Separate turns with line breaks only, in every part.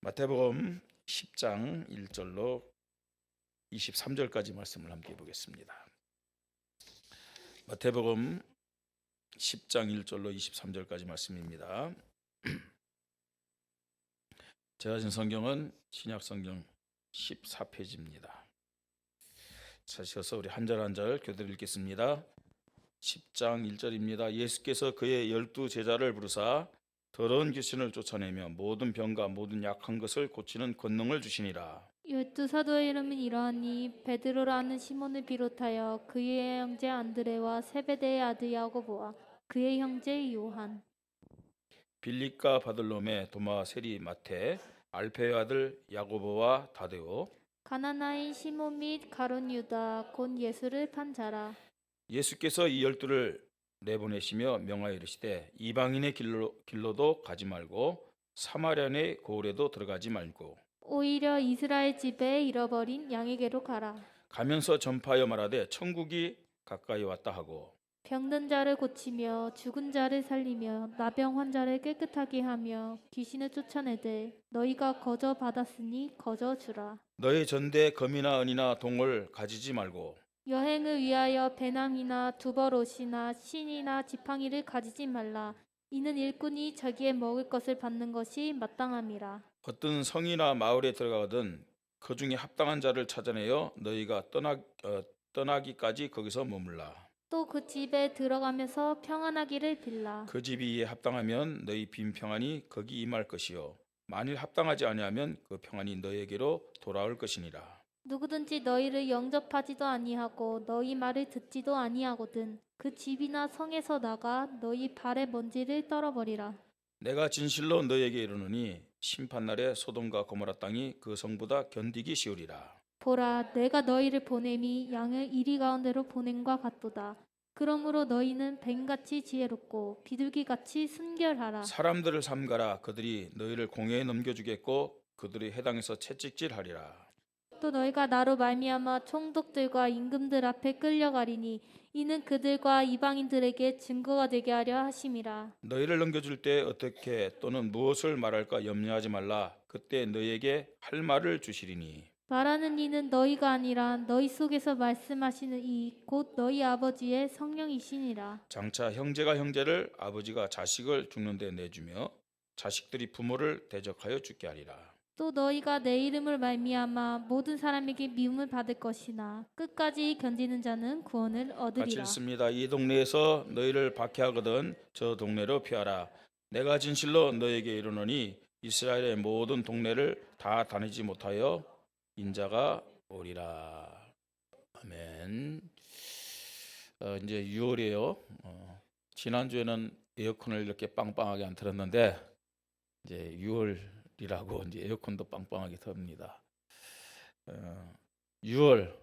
마태복음 10장 1절로 23절까지 말씀을 함께 보겠습니다. 마태복음 10장 1절로 23절까지 말씀입니다. 제가 진 성경은 신약성경 14페이지입니다. 찾으셔서 우리 한 절 한 절 교대로 읽겠습니다. 10장 1절입니다. 예수께서 그의 12 제자를 부르사 더러운 귀신을 쫓아내며 모든 병과 모든 약한 것을 고치는 권능을 주시니라.
12사도의 이름은 이러하니 베드로라는 시몬을 비롯하여 그의 형제 안드레와 세베대의 아들 야고보와 그의 형제 요한,
빌립과 바들로메, 도마, 세리, 마테, 알페의 아들 야고보와 다데오.
가나나인 시몬 및 가룟 유다 곧 예수를 판 자라.
예수께서 이 12를 내보내시며 명하여 이르시되 이방인의 길로도 가지 말고 사마리아의 고을에도 들어가지 말고
오히려 이스라엘 집에 잃어버린 양에게로 가라.
가면서 전파하여 말하되 천국이 가까이 왔다 하고
병든 자를 고치며 죽은 자를 살리며 나병 환자를 깨끗하게 하며 귀신을 쫓아내되 너희가 거저 받았으니 거저 주라.
너희 전대에 금이나 은이나 동을 가지지 말고
여행을 위하여 배낭이나 두벌옷이나 신이나 지팡이를 가지지 말라. 이는 일꾼이 자기의 먹을 것을 받는 것이 마땅함이라.
어떤 성이나 마을에 들어가거든 그 중에 합당한 자를 찾아내어 너희가 떠나기까지 거기서 머물라.
또 그 집에 들어가면서 평안하기를 빌라.
그 집이 이에 합당하면 너희 빈 평안이 거기 임할 것이요 만일 합당하지 아니하면 그 평안이 너희에게로 돌아올 것이니라.
누구든지 너희를 영접하지도 아니하고 너희 말을 듣지도 아니하거든 그 집이나 성에서 나가 너희 발의 먼지를 떨어버리라.
내가 진실로 너희에게 이르노니 심판날에 소돔과 고모라 땅이 그 성보다 견디기 쉬우리라.
보라, 내가 너희를 보냄이 양을 이리 가운데로 보냄과 같도다. 그러므로 너희는 뱀같이 지혜롭고 비둘기같이 순결하라.
사람들을 삼가라. 그들이 너희를 공회에 넘겨주겠고 그들의 해당에서 채찍질하리라.
또 너희가 나로 말미암아 총독들과 임금들 앞에 끌려가리니 이는 그들과 이방인들에게 증거가 되게 하려 하심이라.
너희를 넘겨줄 때 어떻게 또는 무엇을 말할까 염려하지 말라. 그때 너희에게 할 말을 주시리니
말하는 이는 너희가 아니라 너희 속에서 말씀하시는 이 곧 너희 아버지의 성령이시니라.
장차 형제가 형제를 아버지가 자식을 죽는 데 내주며 자식들이 부모를 대적하여 죽게 하리라.
또 너희가 내 이름을 말미암아 모든 사람에게 미움을 받을 것이나 끝까지 견디는 자는 구원을
같이
얻으리라.
읽습니다. 이 동네에서 너희를 박해하거든 저 동네로 피하라. 내가 진실로 너희에게 이르노니 이스라엘의 모든 동네를 다 다니지 못하여 인자가 오리라. 아멘. 이제 6월이에요. 지난주에는 에어컨을 이렇게 빵빵하게 안 틀었는데 이제 6월이라고 이제 에어컨도 빵빵하게 틉니다. 6월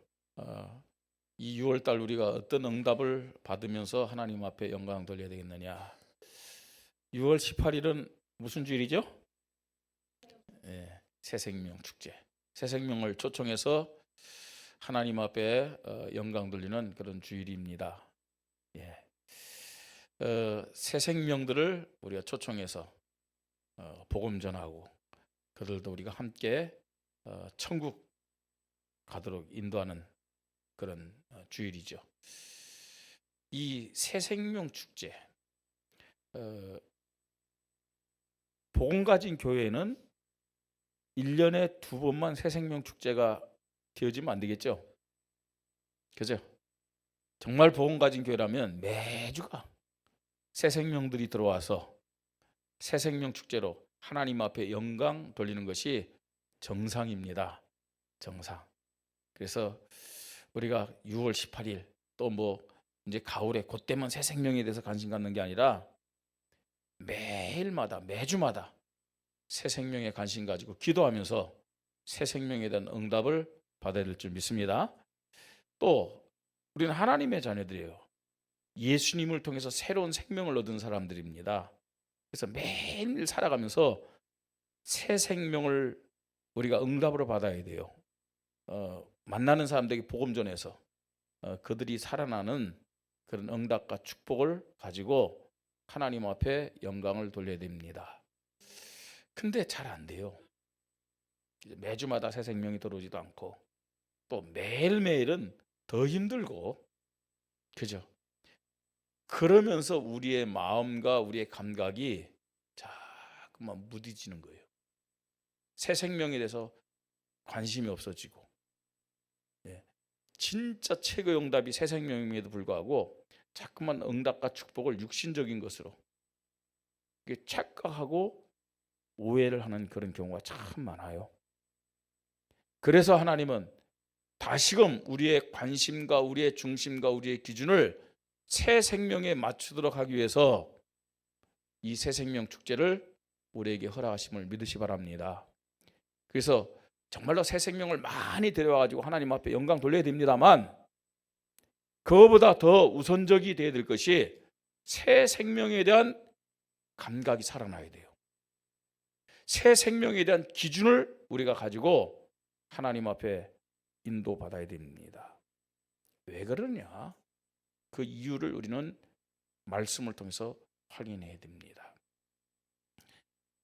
이 6월 달 우리가 어떤 응답을 받으면서 하나님 앞에 영광 돌려야 되겠느냐? 6월 18일은 무슨 주일이죠? 새생명 축제. 새생명을 초청해서 하나님 앞에 영광 돌리는 그런 주일입니다. 새 생명들을 우리가 초청해서 복음 전하고 그들도 우리가 함께 천국 가도록 인도하는 그런 주일이죠. 이 새 생명 축제, 복음 가진 교회는 1년에 2번만 새 생명 축제가 되어지면 안 되겠죠. 그죠? 정말 복음 가진 교회라면 매주가 새 생명들이 들어와서 새 생명 축제로 하나님 앞에 영광 돌리는 것이 정상입니다. 정상. 그래서 우리가 6월 18일 또 뭐 이제 가을에 그때만 새 생명에 대해서 관심 갖는 게 아니라 매일마다 매주마다 새 생명에 관심 가지고 기도하면서 새 생명에 대한 응답을 받아야 될 줄 믿습니다. 또 우리는 하나님의 자녀들이에요. 예수님을 통해서 새로운 생명을 얻은 사람들입니다. 그래서 매일 살아가면서 새 생명을 우리가 응답으로 받아야 돼요. 만나는 사람들에게 복음 전해서 그들이 살아나는 그런 응답과 축복을 가지고 하나님 앞에 영광을 돌려야 됩니다. 근데 잘 안 돼요. 매주마다 새 생명이 들어오지도 않고 또 매일매일은 더 힘들고, 그죠? 그러면서 우리의 마음과 우리의 감각이 자꾸만 무뎌지는 거예요. 새 생명에 대해서 관심이 없어지고, 진짜 최고의 응답이 새 생명임에도 불구하고 자꾸만 응답과 축복을 육신적인 것으로 착각하고 오해를 하는 그런 경우가 참 많아요. 그래서 하나님은 다시금 우리의 관심과 우리의 중심과 우리의 기준을 새 생명에 맞추도록 하기 위해서 이 새 생명 축제를 우리에게 허락하심을 믿으시 바랍니다. 그래서 정말로 새 생명을 많이 데려와가지고 하나님 앞에 영광 돌려야 됩니다만, 그거보다 더 우선적이 되어야 될 것이 새 생명에 대한 감각이 살아나야 돼요. 새 생명에 대한 기준을 우리가 가지고 하나님 앞에 인도받아야 됩니다. 왜 그러냐? 그 이유를 우리는 말씀을 통해서 확인해야 됩니다.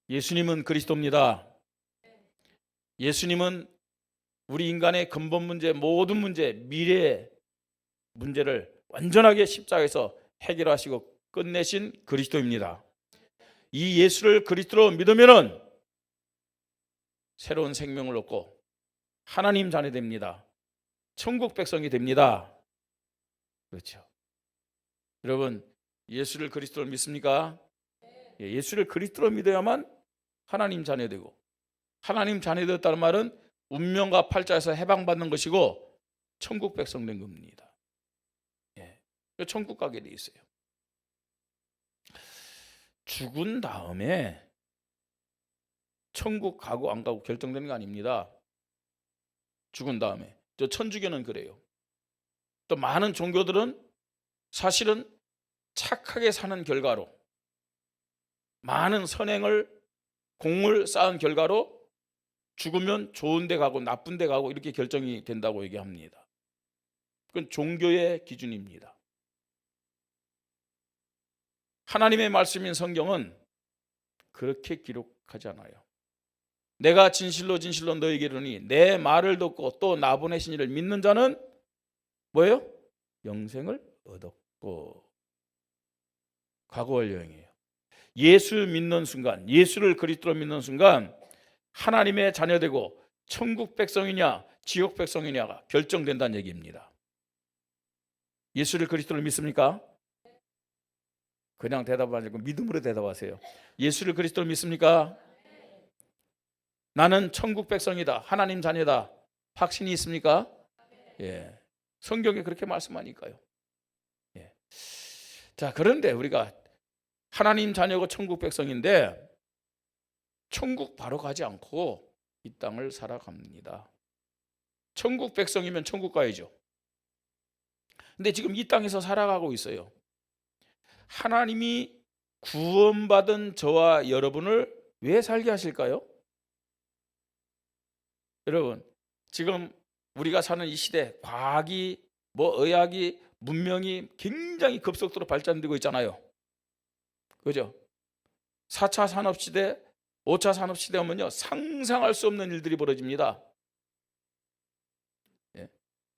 예수님은 그리스도입니다. 예수님은 우리 인간의 근본 문제, 모든 문제, 미래의 문제를 완전하게 십자가에서 해결하시고 끝내신 그리스도입니다. 이 예수를 그리스도로 믿으면은 새로운 생명을 얻고 하나님 자녀 됩니다. 천국 백성이 됩니다. 그렇죠. 여러분, 예수를 그리스도로 믿습니까? 예수를 그리스도로 믿어야만 하나님 자녀 되고, 하나님 자녀 되었다는 말은 운명과 팔자에서 해방받는 것이고 천국 백성 된 겁니다. 천국 가게 돼 있어요. 죽은 다음에 천국 가고 안 가고 결정되는 거 아닙니다. 죽은 다음에. 저 천주교는 그래요. 또 많은 종교들은 사실은 착하게 사는 결과로, 많은 선행을 공을 쌓은 결과로 죽으면 좋은 데 가고 나쁜 데 가고 이렇게 결정이 된다고 얘기합니다. 그건 종교의 기준입니다. 하나님의 말씀인 성경은 그렇게 기록하지 않아요. 내가 진실로 진실로 너희에게 이르노니 내 말을 듣고 또 나 보내신 이를 믿는 자는 뭐예요? 영생을 얻었고. 과거 완료형이에요. 예수 믿는 순간, 예수를 그리스도로 믿는 순간 하나님의 자녀되고 천국 백성이냐 지옥 백성이냐가 결정된다는 얘기입니다. 예수를 그리스도로 믿습니까? 그냥 대답하지 말고 믿음으로 대답하세요. 예수를 그리스도로 믿습니까? 나는 천국 백성이다, 하나님 자녀다, 확신이 있습니까? 예. 성경에 그렇게 말씀하니까요. 예. 자, 그런데 우리가 하나님 자녀고 천국 백성인데 천국 바로 가지 않고 이 땅을 살아갑니다. 천국 백성이면 천국 가야죠. 근데 지금 이 땅에서 살아가고 있어요. 하나님이 구원받은 저와 여러분을 왜 살게 하실까요? 여러분, 지금 우리가 사는 이 시대, 과학이, 의학이, 문명이 굉장히 급속도로 발전되고 있잖아요. 그죠? 4차 산업시대, 5차 산업시대 오면요, 상상할 수 없는 일들이 벌어집니다.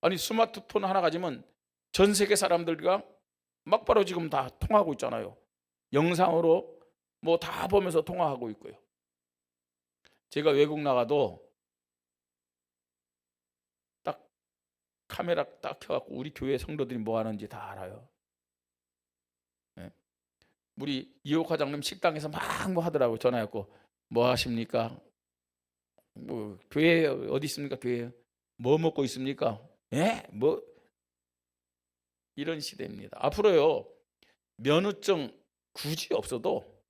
아니, 스마트폰 하나 가지면 전 세계 사람들과 막바로 지금 다 통화하고 있잖아요. 영상으로 다 보면서 통화하고 있고요. 제가 외국 나가도 딱 카메라 딱 켜갖고 우리 교회 성도들이 뭐 하는지 다 알아요. 우리 이옥 과장님 식당에서 막 하더라고요. 전화했고 뭐 하십니까? 교회 어디 있습니까? 교회 뭐 먹고 있습니까? 이런 시대입니다. 앞으로요, 면허증 굳이 없어도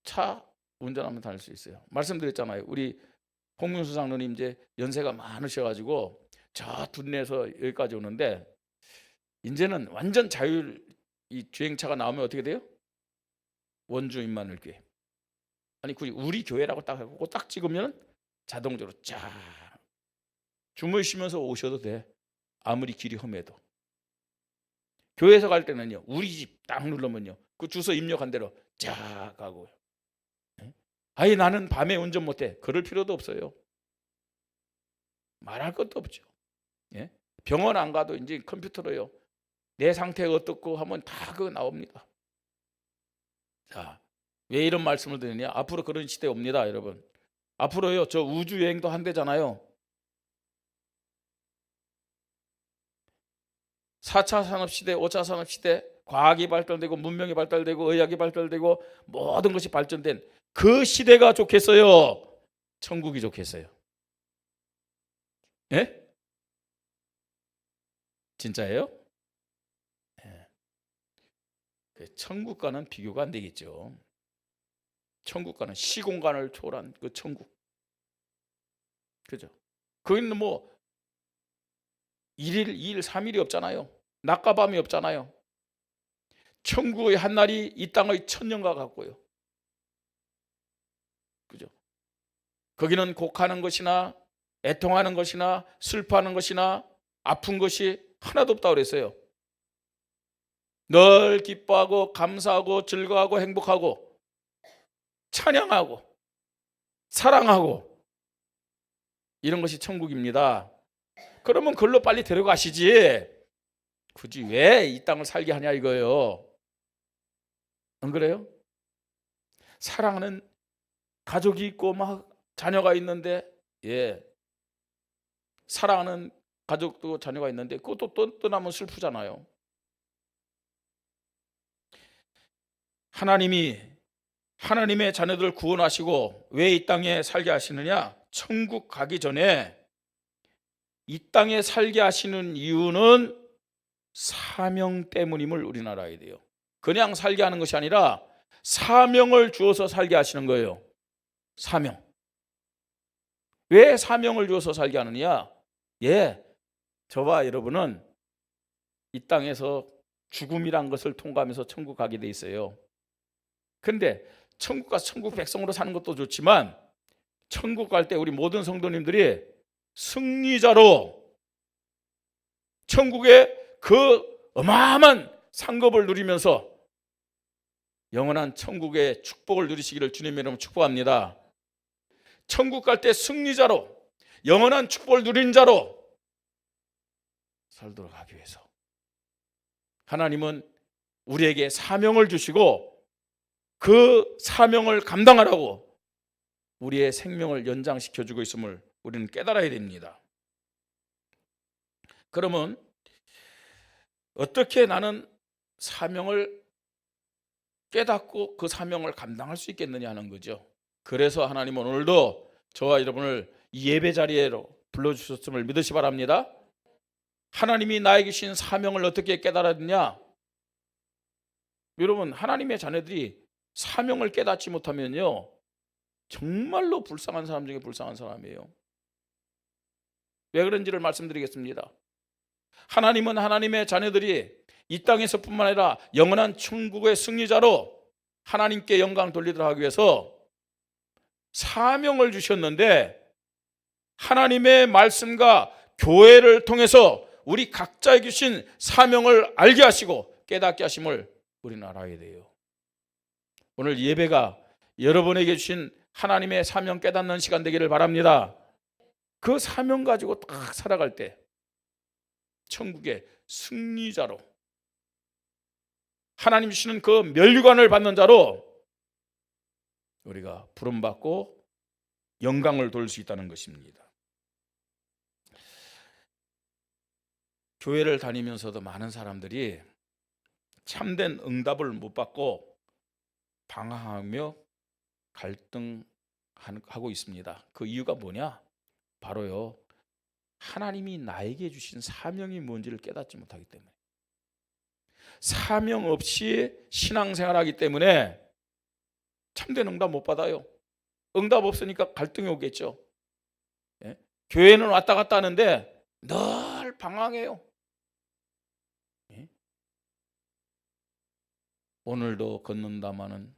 차 운전하면 다닐 수 있어요. 말씀드렸잖아요. 우리 홍명수 장로님 이제 연세가 많으셔가지고 저 둔내에서 여기까지 오는데 이제는 완전 자율 이 주행차가 나오면 어떻게 돼요? 원주 임마누엘교회. 아니 굳이 우리 교회라고 딱 하고 딱 찍으면 자동적으로 쫙 주무시면서 오셔도 돼. 아무리 길이 험해도. 교회에서 갈 때는요, 우리 집 딱 누르면요, 그 주소 입력한 대로 쫙 가고요. 아예 나는 밤에 운전 못해. 그럴 필요도 없어요. 말할 것도 없죠. 예? 병원 안 가도 이제 컴퓨터로요. 내 상태가 어떻고 하면 다 그거 나옵니다. 자, 왜 이런 말씀을 드리냐? 앞으로 그런 시대 옵니다, 여러분. 앞으로요, 저 우주 여행도 한대잖아요. 4차 산업시대, 5차 산업시대, 과학이 발달되고 문명이 발달되고 의학이 발달되고 모든 것이 발전된 그 시대가 좋겠어요? 천국이 좋겠어요? 예? 진짜예요? 예. 천국과는 비교가 안 되겠죠. 천국과는 시공간을 초월한 그 천국. 그죠? 거기는 뭐 1일, 2일, 3일이 없잖아요. 낮과 밤이 없잖아요. 천국의 한 날이 이 땅의 1000년과 같고요. 그죠? 거기는 곡하는 것이나 애통하는 것이나 슬퍼하는 것이나 아픈 것이 하나도 없다고 그랬어요. 늘 기뻐하고 감사하고 즐거워하고 행복하고 찬양하고 사랑하고 이런 것이 천국입니다. 그러면 그걸로 빨리 데려가시지 굳이 왜 이 땅을 살게 하냐 이거예요. 안 그래요? 사랑하는 가족이 있고 막 자녀가 있는데, 예, 사랑하는 가족도 자녀가 있는데 그것도 떠나면 슬프잖아요. 하나님이 하나님의 자녀들을 구원하시고 왜 이 땅에 살게 하시느냐? 천국 가기 전에 이 땅에 살게 하시는 이유는 사명 때문임을 우리는 알아야 돼요. 그냥 살게 하는 것이 아니라 사명을 주어서 살게 하시는 거예요. 사명. 왜 사명을 주어서 살게 하느냐? 예, 저와 여러분은 이 땅에서 죽음이란 것을 통과하면서 천국 가게 돼 있어요. 근데 천국 가서 천국 백성으로 사는 것도 좋지만 천국 갈 때 우리 모든 성도님들이 승리자로 천국의 그 어마어마한 상급을 누리면서 영원한 천국의 축복을 누리시기를 주님의 이름으로 축복합니다. 천국 갈 때 승리자로 영원한 축복을 누린 자로 살도록 하기 위해서 하나님은 우리에게 사명을 주시고 그 사명을 감당하라고 우리의 생명을 연장시켜주고 있음을 우리는 깨달아야 됩니다. 그러면 어떻게 나는 사명을 깨닫고 그 사명을 감당할 수 있겠느냐 하는 거죠. 그래서 하나님은 오늘도 저와 여러분을 이 예배 자리에로 불러주셨음을 믿으시 바랍니다. 하나님이 나에게 주신 사명을 어떻게 깨달았느냐? 여러분, 하나님의 자녀들이 사명을 깨닫지 못하면요 정말로 불쌍한 사람 중에 불쌍한 사람이에요. 왜 그런지를 말씀드리겠습니다. 하나님은 하나님의 자녀들이 이 땅에서뿐만 아니라 영원한 천국의 승리자로 하나님께 영광 돌리도록 하기 위해서 사명을 주셨는데 하나님의 말씀과 교회를 통해서 우리 각자에게 주신 사명을 알게 하시고 깨닫게 하심을 우리는 알아야 돼요. 오늘 예배가 여러분에게 주신 하나님의 사명 깨닫는 시간 되기를 바랍니다. 그 사명 가지고 딱 살아갈 때 천국의 승리자로 하나님 주시는 그 면류관을 받는 자로 우리가 부름받고 영광을 돌릴 수 있다는 것입니다. 교회를 다니면서도 많은 사람들이 참된 응답을 못 받고 방황하며 갈등하고 있습니다. 그 이유가 뭐냐? 바로요, 하나님이 나에게 주신 사명이 뭔지를 깨닫지 못하기 때문에, 사명 없이 신앙생활하기 때문에 참된 응답 못 받아요. 응답 없으니까 갈등이 오겠죠. 예? 교회는 왔다 갔다 하는데 늘 방황해요. 예? 오늘도 걷는다마는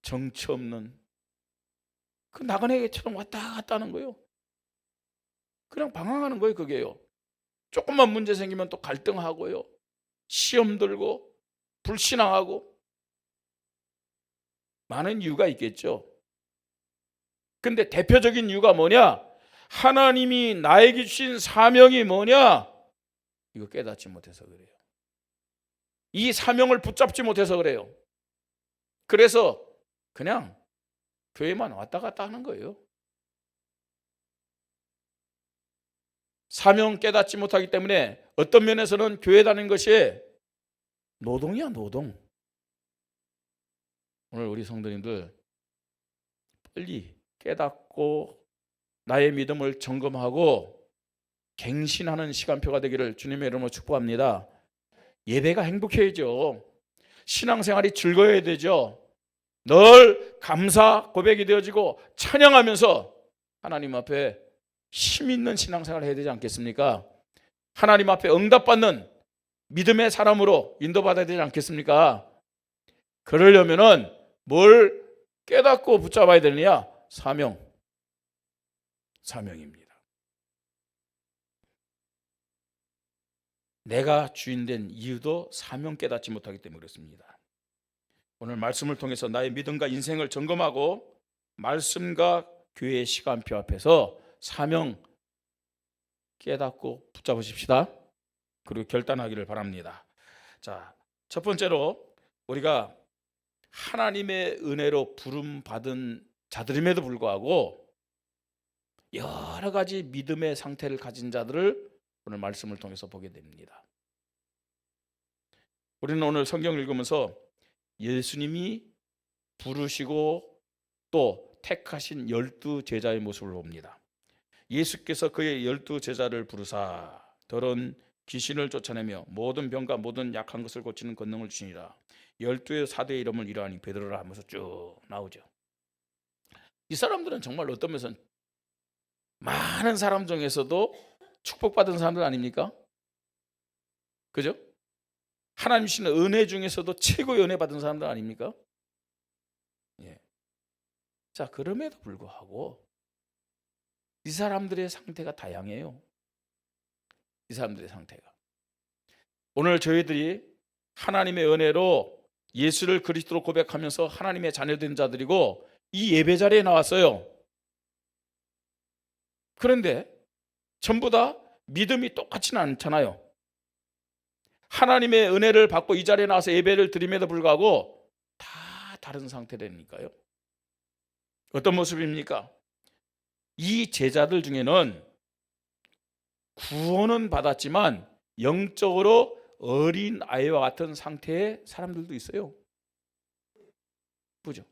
정처 없는 그 나그네처럼 왔다 갔다 하는 거예요. 그냥 방황하는 거예요. 그게요. 조금만 문제 생기면 또 갈등하고요, 시험 들고 불신앙하고 많은 이유가 있겠죠. 근데 대표적인 이유가 뭐냐? 하나님이 나에게 주신 사명이 뭐냐? 이거 깨닫지 못해서 그래요. 이 사명을 붙잡지 못해서 그래요. 그래서 그냥 교회만 왔다 갔다 하는 거예요. 사명 깨닫지 못하기 때문에 어떤 면에서는 교회 다니는 것이 노동이야, 노동. 오늘 우리 성도님들 빨리 깨닫고 나의 믿음을 점검하고 갱신하는 시간표가 되기를 주님의 이름으로 축복합니다. 예배가 행복해야죠. 신앙생활이 즐거워야 되죠. 늘 감사 고백이 되어지고 찬양하면서 하나님 앞에 힘 있는 신앙생활을 해야 되지 않겠습니까? 하나님 앞에 응답받는 믿음의 사람으로 인도받아야 되지 않겠습니까? 그러려면은 뭘 깨닫고 붙잡아야 되느냐? 사명입니다. 내가 주인된 이유도 사명 깨닫지 못하기 때문에 그렇습니다. 오늘 말씀을 통해서 나의 믿음과 인생을 점검하고 말씀과 교회의 시간표 앞에서 사명 깨닫고 붙잡으십시다. 그리고 결단하기를 바랍니다. 자, 첫 번째로 우리가 하나님의 은혜로 부름 받은 자들임에도 불구하고 여러 가지 믿음의 상태를 가진 자들을 오늘 말씀을 통해서 보게 됩니다. 우리는 오늘 성경을 읽으면서 예수님이 부르시고 또 택하신 12 제자의 모습을 봅니다. 예수께서 그의 12 제자를 부르사 더러운 귀신을 쫓아내며 모든 병과 모든 약한 것을 고치는 권능을 주시니라. 12의 사도의 이름을 이러하니 베드로라 하면서 쭉 나오죠. 이 사람들은 정말 어떤 면에서 많은 사람 중에서도 축복받은 사람들 아닙니까? 그죠? 하나님 주시는 은혜 중에서도 최고의 은혜 받은 사람들 아닙니까? 예. 자, 그럼에도 불구하고 이 사람들의 상태가 다양해요. 이 사람들의 상태가. 오늘 저희들이 하나님의 은혜로 예수를 그리스도로 고백하면서 하나님의 자녀된 자들이고 이 예배 자리에 나왔어요. 그런데 전부 다 믿음이 똑같지는 않잖아요. 하나님의 은혜를 받고 이 자리에 나와서 예배를 드림에도 불구하고 다 다른 상태라니까요. 어떤 모습입니까? 이 제자들 중에는 구원은 받았지만 영적으로 어린 아이와 같은 상태의 사람들도 있어요. 보죠.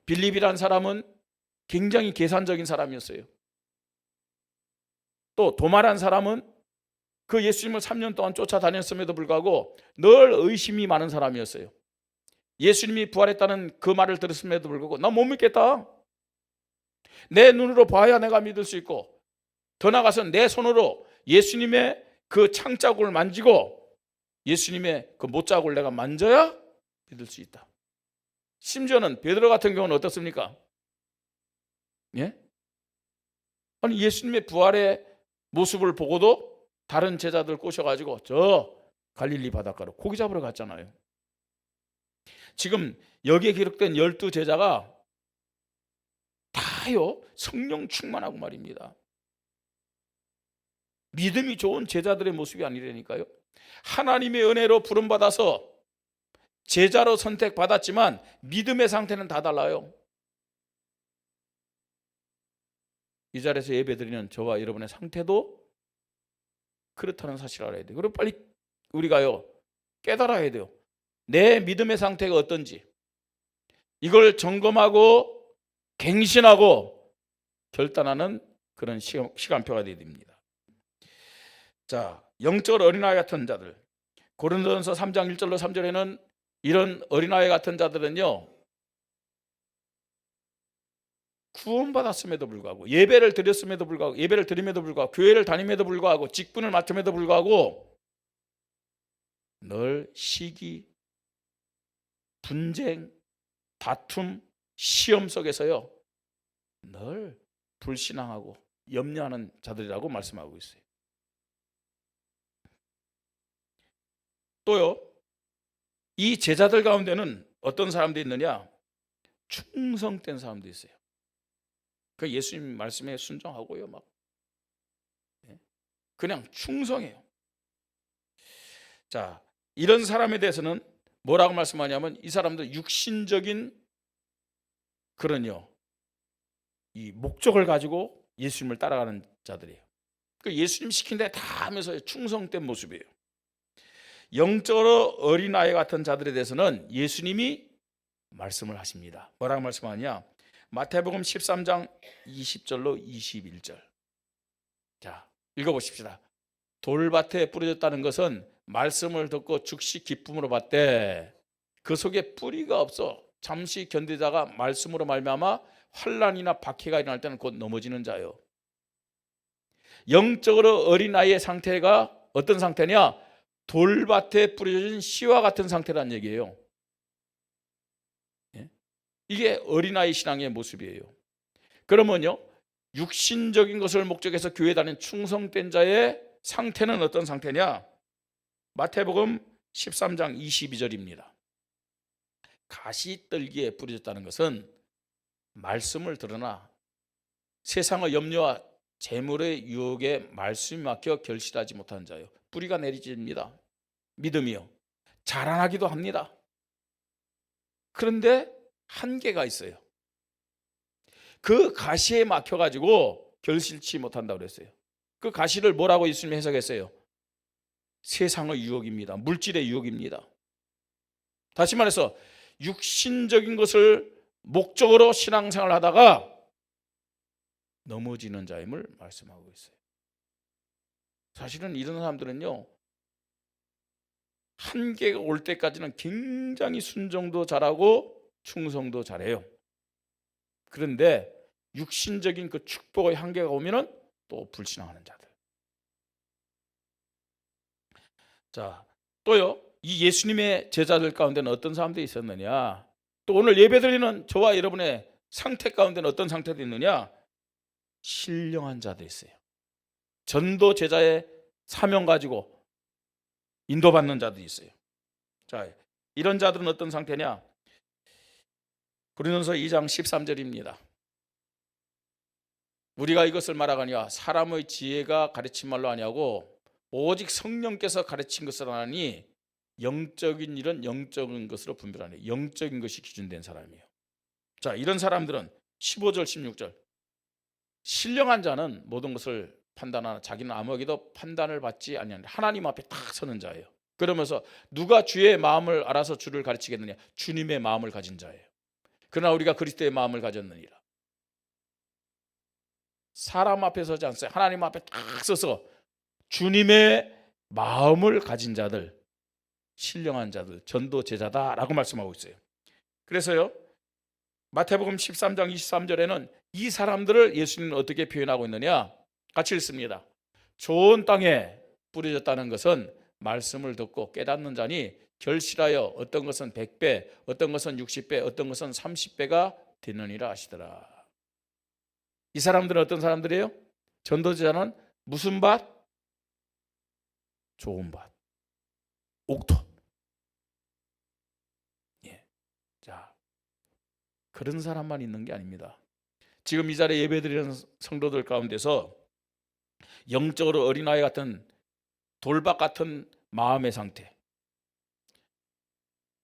빌립이라는 사람은 굉장히 계산적인 사람이었어요. 또 도마라는 사람은 그 예수님을 3년 동안 쫓아다녔음에도 불구하고 늘 의심이 많은 사람이었어요. 예수님이 부활했다는 그 말을 들었음에도 불구하고 나 못 믿겠다. 내 눈으로 봐야 내가 믿을 수 있고 더 나아가서 내 손으로 예수님의 그 창자국을 만지고 예수님의 그 못자국을 내가 만져야 믿을 수 있다. 심지어는 베드로 같은 경우는 어떻습니까? 예? 아니 예수님의 부활의 모습을 보고도 다른 제자들 꼬셔가지고 저 갈릴리 바닷가로 고기 잡으러 갔잖아요. 지금 여기에 기록된 12 제자가 다요 성령 충만하고 말입니다. 믿음이 좋은 제자들의 모습이 아니라니까요. 하나님의 은혜로 부름받아서 제자로 선택받았지만 믿음의 상태는 다 달라요. 이 자리에서 예배드리는 저와 여러분의 상태도 그렇다는 사실을 알아야 돼요. 그리고 빨리 우리가요 깨달아야 돼요. 내 믿음의 상태가 어떤지 이걸 점검하고 갱신하고 결단하는 그런 시간표가 되어야 됩니다. 자, 영적 어린아이 같은 자들, 고린도전서 3장 1절로 3절에는 이런 어린아이 같은 자들은요 구원받았음에도 불구하고 예배를 드렸음에도 불구하고 예배를 드림에도 불구하고 교회를 다님에도 불구하고 직분을 맡음에도 불구하고 늘 시기, 분쟁, 다툼, 시험 속에서요 늘 불신앙하고 염려하는 자들이라고 말씀하고 있어요. 또요 이 제자들 가운데는 어떤 사람들이 있느냐? 충성된 사람도 있어요. 그 예수님 말씀에 순종하고요, 막 그냥 충성해요. 자, 이런 사람에 대해서는 뭐라고 말씀하냐면 이 사람도 육신적인 그런요 이 목적을 가지고 예수님을 따라가는 자들이에요. 그 예수님 시킨 데 다 하면서 충성된 모습이에요. 영적으로 어린아이 같은 자들에 대해서는 예수님이 말씀을 하십니다. 뭐라고 말씀하냐? 마태복음 13장 20절로 21절. 자, 읽어보십시다. 돌밭에 뿌려졌다는 것은 말씀을 듣고 즉시 기쁨으로 받되 그 속에 뿌리가 없어 잠시 견디다가 말씀으로 말미암아 환난이나 박해가 일어날 때는 곧 넘어지는 자요. 영적으로 어린아이의 상태가 어떤 상태냐? 돌밭에 뿌려진 씨와 같은 상태란 얘기예요. 이게 어린아이 신앙의 모습이에요. 그러면요, 육신적인 것을 목적해서 교회 다니는 충성된 자의 상태는 어떤 상태냐? 마태복음 13장 22절입니다. 가시떨기에 뿌려졌다는 것은 말씀을 들으나 세상의 염려와 재물의 유혹에 말씀이 막혀 결실하지 못한 자요. 뿌리가 내리집니다. 믿음이요. 자라나기도 합니다. 그런데 한계가 있어요. 그 가시에 막혀가지고 결실치 못한다고 그랬어요. 그 가시를 뭐라고 예수님이 해석했어요? 세상의 유혹입니다. 물질의 유혹입니다. 다시 말해서 육신적인 것을 목적으로 신앙생활을 하다가 넘어지는 자임을 말씀하고 있어요. 사실은 이런 사람들은요, 한계가 올 때까지는 굉장히 순종도 잘하고 충성도 잘해요. 그런데 육신적인 그 축복의 한계가 오면은 또 불신앙하는 자들. 자, 또요, 이 예수님의 제자들 가운데는 어떤 사람들이 있었느냐? 또 오늘 예배드리는 저와 여러분의 상태 가운데는 어떤 상태도 있느냐? 신령한 자들이 있어요. 전도 제자의 사명 가지고 인도받는 자들이 있어요. 자, 이런 자들은 어떤 상태냐? 고린도서 2장 13절입니다. 우리가 이것을 말하거니와 사람의 지혜가 가르친 말로 아니하고 오직 성령께서 가르친 것을 하니 영적인 일은 영적인 것으로 분별하니 영적인 것이 기준된 사람이에요. 자, 이런 사람들은 15절 16절 신령한 자는 모든 것을 판단하나 자기는 아무에게도 판단을 받지 아니하는 하나님 앞에 딱 서는 자예요. 그러면서 누가 주의 마음을 알아서 주를 가르치겠느냐? 주님의 마음을 가진 자예요. 그러나 우리가 그리스도의 마음을 가졌느니라. 사람 앞에 서지 않어요. 하나님 앞에 딱 서서 주님의 마음을 가진 자들, 신령한 자들, 전도 제자다라고 말씀하고 있어요. 그래서요, 마태복음 13장 23절에는 이 사람들을 예수님은 어떻게 표현하고 있느냐? 같이 읽습니다. 좋은 땅에 뿌려졌다는 것은 말씀을 듣고 깨닫는 자니 결실하여 어떤 것은 100배, 어떤 것은 60배, 어떤 것은 30배가 되느니라 하시더라. 이 사람들은 어떤 사람들이에요? 전도자는 무슨 밭? 좋은 밭, 옥토. 예. 자, 그런 사람만 있는 게 아닙니다. 지금 이 자리에 예배드리는 성도들 가운데서 영적으로 어린아이 같은 돌밭 같은 마음의 상태,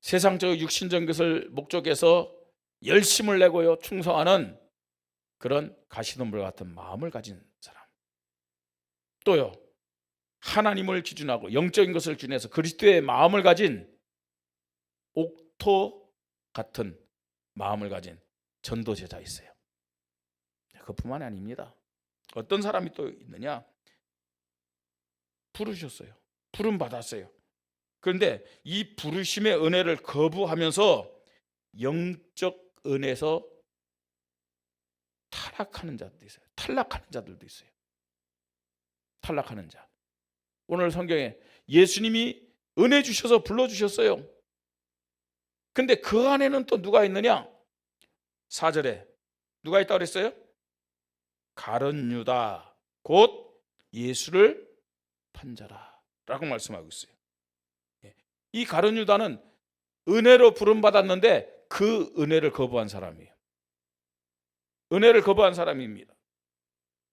세상적 육신적 것을 목적해서 열심을 내고요 충성하는 그런 가시덤불 같은 마음을 가진 사람, 또요 하나님을 기준하고 영적인 것을 기준해서 그리스도의 마음을 가진 옥토 같은 마음을 가진 전도 제자 있어요. 그뿐만이 아닙니다. 어떤 사람이 또 있느냐? 부르셨어요. 부름 받았어요. 그런데 이 부르심의 은혜를 거부하면서 영적 은혜에서 타락하는 자들도 있어요. 탈락하는 자들도 있어요. 탈락하는 자. 오늘 성경에 예수님이 은혜 주셔서 불러주셨어요. 근데 그 안에는 또 누가 있느냐? 4절에 누가 있다고 그랬어요? 가룟 유다 곧 예수를 판 자라 라고 말씀하고 있어요. 이 가룟 유다는 은혜로 부름받았는데 그 은혜를 거부한 사람이에요. 은혜를 거부한 사람입니다.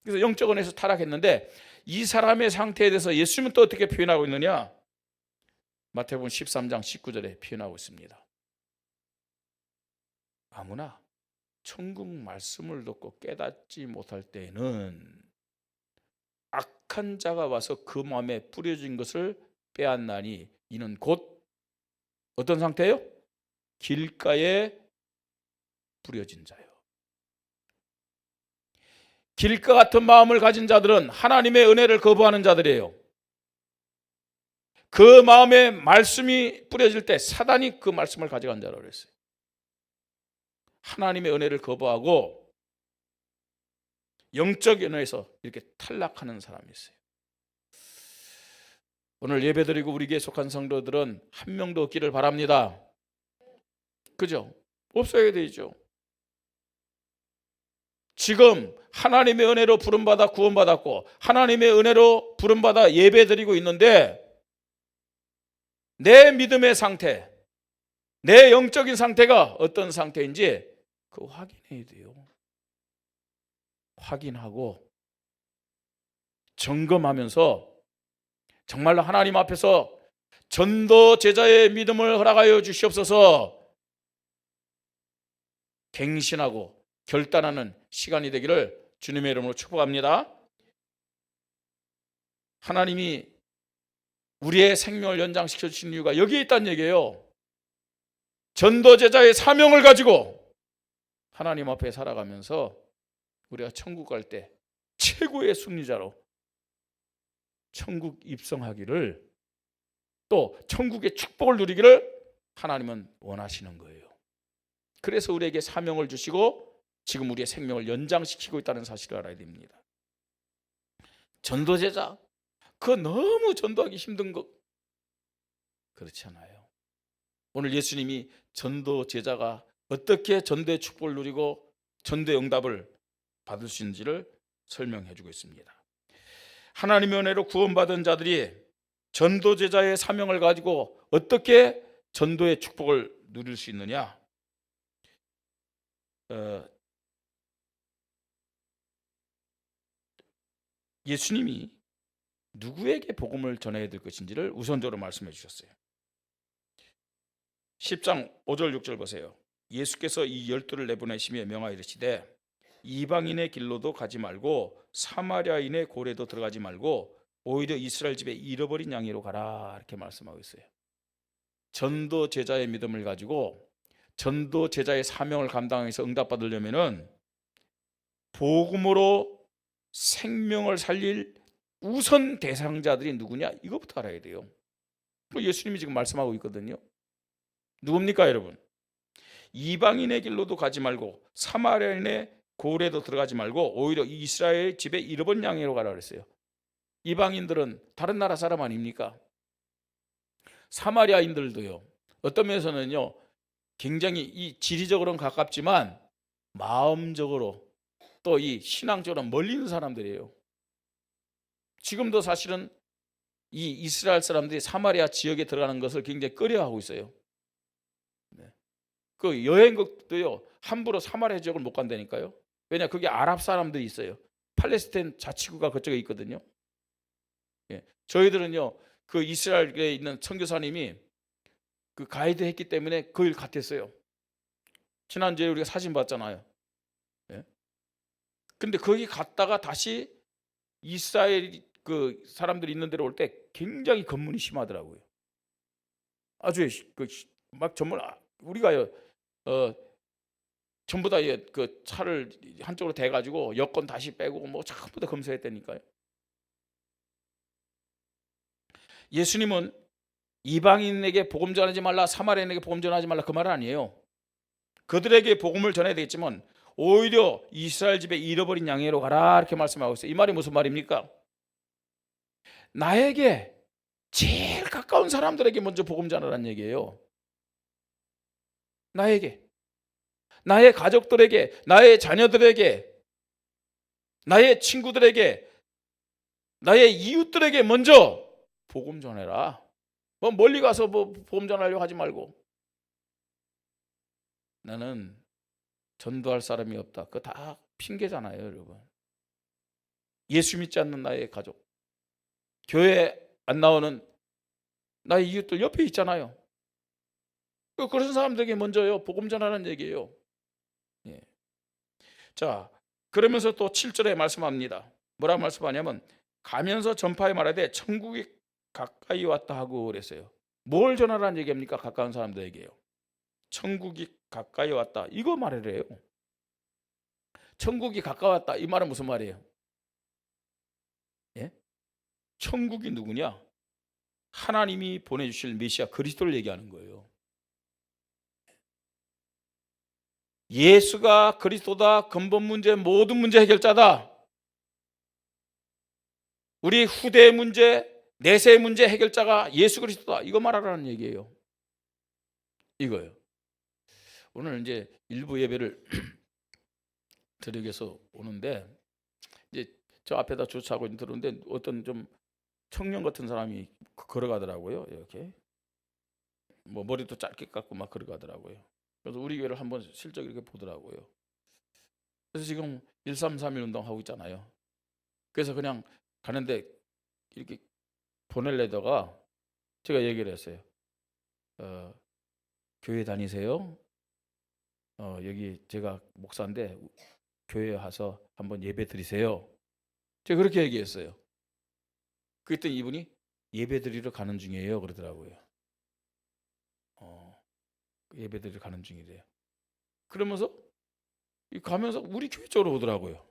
그래서 영적 은혜에서 타락했는데 이 사람의 상태에 대해서 예수님은 또 어떻게 표현하고 있느냐? 마태복음 13장 19절에 표현하고 있습니다. 아무나 천국 말씀을 듣고 깨닫지 못할 때에는 악한 자가 와서 그 마음에 뿌려진 것을 빼앗나니 이는 곧 어떤 상태예요? 길가에 뿌려진 자요. 길가 같은 마음을 가진 자들은 하나님의 은혜를 거부하는 자들이에요. 그 마음에 말씀이 뿌려질 때 사단이 그 말씀을 가져간 자라고 그랬어요. 하나님의 은혜를 거부하고 영적 은혜에서 이렇게 탈락하는 사람이 있어요. 오늘 예배드리고 우리 교회에 속한 성도들은 한 명도 없기를 바랍니다. 그죠? 없어야 되죠. 지금 하나님의 은혜로 부름받아 구원받았고 하나님의 은혜로 부름받아 예배드리고 있는데 내 믿음의 상태, 내 영적인 상태가 어떤 상태인지 그거 확인해야 돼요. 확인하고 점검하면서 정말로 하나님 앞에서 전도 제자의 믿음을 허락하여 주시옵소서 갱신하고 결단하는 시간이 되기를 주님의 이름으로 축복합니다. 하나님이 우리의 생명을 연장시켜 주신 이유가 여기에 있다는 얘기예요. 전도 제자의 사명을 가지고 하나님 앞에 살아가면서 우리가 천국 갈 때 최고의 승리자로 천국 입성하기를 또 천국의 축복을 누리기를 하나님은 원하시는 거예요. 그래서 우리에게 사명을 주시고 지금 우리의 생명을 연장시키고 있다는 사실을 알아야 됩니다. 전도제자, 그거 너무 전도하기 힘든 것 그렇지 않아요. 오늘 예수님이 전도제자가 어떻게 전도의 축복을 누리고 전도의 응답을 받을 수 있는지를 설명해 주고 있습니다. 하나님의 은혜로 구원받은 자들이 전도제자의 사명을 가지고 어떻게 전도의 축복을 누릴 수 있느냐? 예수님이 누구에게 복음을 전해야 될 것인지를 우선적으로 말씀해 주셨어요. 10장 5절 6절 보세요. 예수께서 이 12를 내보내시며 명하여 이르시되 이방인의 길로도 가지 말고 사마리아인의 고래도 들어가지 말고 오히려 이스라엘 집에 잃어버린 양이로 가라 이렇게 말씀하고 있어요. 전도 제자의 믿음을 가지고 전도 제자의 사명을 감당해서 응답받으려면은 복음으로 생명을 살릴 우선 대상자들이 누구냐 이것부터 알아야 돼요. 예수님이 지금 말씀하고 있거든요. 누굽니까 여러분? 이방인의 길로도 가지 말고 사마리아인의 고래도 들어가지 말고 오히려 이스라엘 집에 잃어버린 양으로 가라 그랬어요. 이방인들은 다른 나라 사람 아닙니까? 사마리아인들도요. 어떤 면에서는요. 굉장히 이 지리적으로는 가깝지만 마음적으로 또 이 신앙적으로 멀리 있는 사람들이에요. 지금도 사실은 이 이스라엘 사람들이 사마리아 지역에 들어가는 것을 굉장히 꺼려하고 있어요. 그 여행국도요 함부로 사마리아 지역을 못 간다니까요. 왜냐 그게 아랍 사람들이 있어요. 팔레스타인 자치구가 그쪽에 있거든요. 저희들은요 그 이스라엘에 있는 선교사님이 그 가이드 했기 때문에 그 일 같았어요. 지난주에 우리가 사진 봤잖아요. 근데 거기 갔다가 다시 이스라엘 그 사람들이 있는 데로 올 때 굉장히 검문이 심하더라고요. 아주 막 정말 우리가요 전부 다 그 차를 한쪽으로 대가지고 여권 다시 빼고 뭐 전부 다 검사했다니까요. 예수님은 이방인에게 복음 전하지 말라 사마리아인에게 복음 전하지 말라 그 말은 아니에요. 그들에게 복음을 전해야 되겠지만 오히려 이스라엘 집에 잃어버린 양으로 가라 이렇게 말씀하고 있어요. 이 말이 무슨 말입니까? 나에게 제일 가까운 사람들에게 먼저 복음 전하라는 얘기예요. 나에게, 나의 가족들에게, 나의 자녀들에게, 나의 친구들에게, 나의 이웃들에게 먼저 복음 전해라. 뭐 멀리 가서 뭐 복음 전하려고 하지 말고. 나는 전도할 사람이 없다. 그거 다 핑계잖아요, 여러분. 예수 믿지 않는 나의 가족, 교회 안 나오는 나의 이웃들 옆에 있잖아요. 그런 사람들에게 먼저요 복음 전하라는 얘기예요. 예. 자, 그러면서 또 7절에 말씀합니다. 뭐라고 말씀하냐면 가면서 전파에 말하되 천국이 가까이 왔다 하고 그랬어요. 뭘 전하라는 얘기입니까? 가까운 사람들에게요. 천국이 가까이 왔다, 이거 말이래요. 천국이 가까웠다, 이 말은 무슨 말이에요? 예? 천국이 누구냐? 하나님이 보내주실 메시아 그리스도를 얘기하는 거예요. 예수가 그리스도다, 근본 문제, 모든 문제 해결자다. 우리 후대의 문제, 내세의 문제 해결자가 예수 그리스도다, 이거 말하라는 얘기예요. 이거요. 오늘 이제 일부 예배를 드리기 위해서 오는데, 이제 저 앞에다 주차하고 들어오는데 어떤 좀 청년 같은 사람이 걸어가더라고요. 이렇게 뭐 머리도 짧게 깎고 막 걸어가더라고요. 그래서 우리 교회를 한번 실적 이렇게 보더라고요. 그래서 지금 1331 운동하고 있잖아요. 그래서 그냥 가는데 이렇게 보내려다가 제가 얘기를 했어요. 교회 다니세요? 여기 제가 목사인데 교회에 와서 한번 예배 드리세요. 제가 그렇게 얘기했어요. 그랬더니 이분이 예배 드리러 가는 중이에요 그러더라고요. 예배 드리러 가는 중이래요. 그러면서 가면서 우리 교회 쪽으로 오더라고요.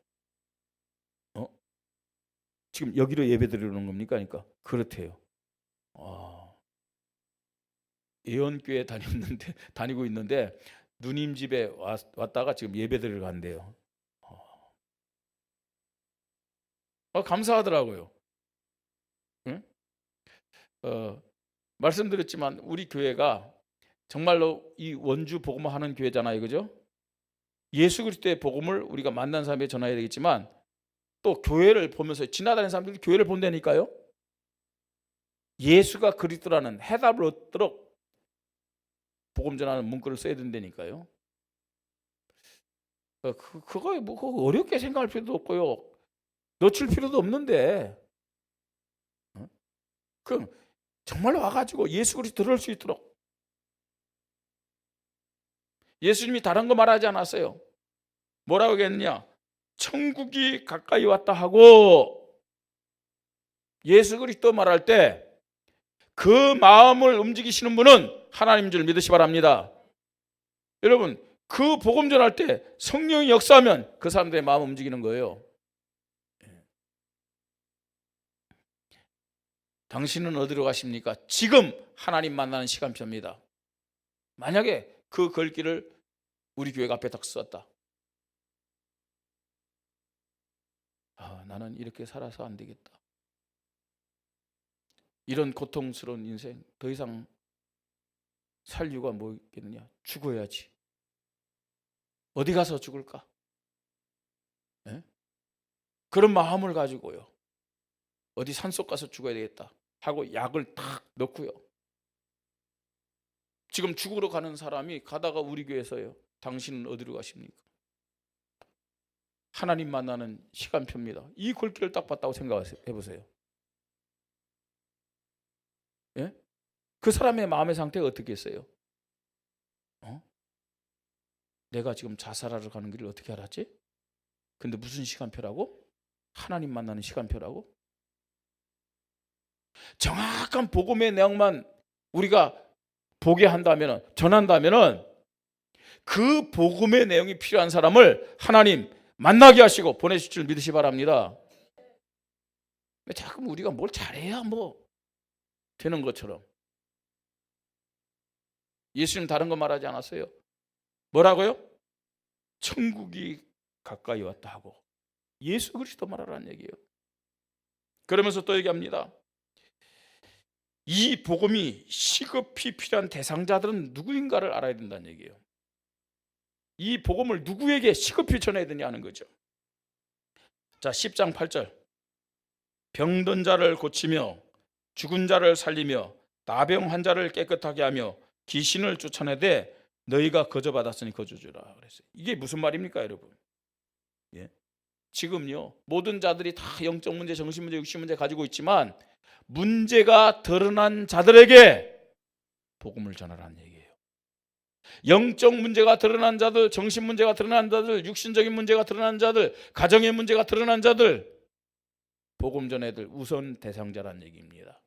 지금 여기로 예배 드리는 겁니까? 그러니까 그렇대요. 예언교회 다니고 있는데 누님 집에 왔다가 지금 예배 드리러 간대요. 감사하더라고요. 응? 말씀드렸지만 우리 교회가 정말로 이 원주 복음을 하는 교회잖아요, 그죠? 예수 그리스도의 복음을 우리가 만난 사람에게 전해야 되겠지만 또 교회를 보면서 지나다니는 사람들이 교회를 본다니까요. 예수가 그리스도라는 해답을 얻도록 복음 전하는 문구를 써야 된다니까요. 그거 뭐 그거 어렵게 생각할 필요도 없고요. 놓칠 필요도 없는데, 그럼 정말로 와가지고 예수 그리스도 들을 수 있도록. 예수님이 다른 거 말하지 않았어요. 뭐라고 했느냐? 천국이 가까이 왔다 하고, 예수 그리스도 말할 때 그 마음을 움직이시는 분은 하나님인 줄 믿으시 바랍니다. 여러분, 그 복음 전할 때 성령이 역사하면 그 사람들의 마음 움직이는 거예요. 당신은 어디로 가십니까? 지금 하나님 만나는 시간표입니다. 만약에 그 글귀를 우리 교회가 앞에 딱 썼다. 나는 이렇게 살아서 안 되겠다. 이런 고통스러운 인생 더 이상 살 이유가 뭐 있겠느냐? 죽어야지. 어디 가서 죽을까? 네? 그런 마음을 가지고요. 어디 산속 가서 죽어야 되겠다 하고 약을 탁 넣고요. 지금 죽으러 가는 사람이 가다가 우리 교회에서요. 당신은 어디로 가십니까? 하나님 만나는 시간표입니다. 이 글귀를 딱 봤다고 생각해 보세요. 예? 그 사람의 마음의 상태가 어떻겠어요? 내가 지금 자살하러 가는 길을 어떻게 알았지? 근데 무슨 시간표라고? 하나님 만나는 시간표라고? 정확한 복음의 내용만 우리가 보게 한다면, 전한다면 그 복음의 내용이 필요한 사람을 하나님 만나게 하시고 보내실 줄 믿으시 바랍니다. 자꾸 우리가 뭘 잘해야 뭐 되는 것처럼. 예수님 다른 거 말하지 않았어요? 뭐라고요? 천국이 가까이 왔다 하고 예수 그리스도 말하라는 얘기예요. 그러면서 또 얘기합니다. 이 복음이 시급히 필요한 대상자들은 누구인가를 알아야 된다는 얘기예요. 이 복음을 누구에게 시급히 전해야 되냐는 거죠. 자, 10장 8절. 병든 자를 고치며 죽은 자를 살리며 나병 환자를 깨끗하게 하며 귀신을 쫓아내되 너희가 거저 받았으니 거저 주라 그랬어요. 이게 무슨 말입니까, 여러분? 예. 지금요 모든 자들이 다 영적 문제, 정신 문제, 육신 문제 가지고 있지만 문제가 드러난 자들에게 복음을 전하라는 얘기예요. 영적 문제가 드러난 자들, 정신 문제가 드러난 자들, 육신적인 문제가 드러난 자들, 가정의 문제가 드러난 자들, 복음 전해들 우선 대상자라는 얘기입니다.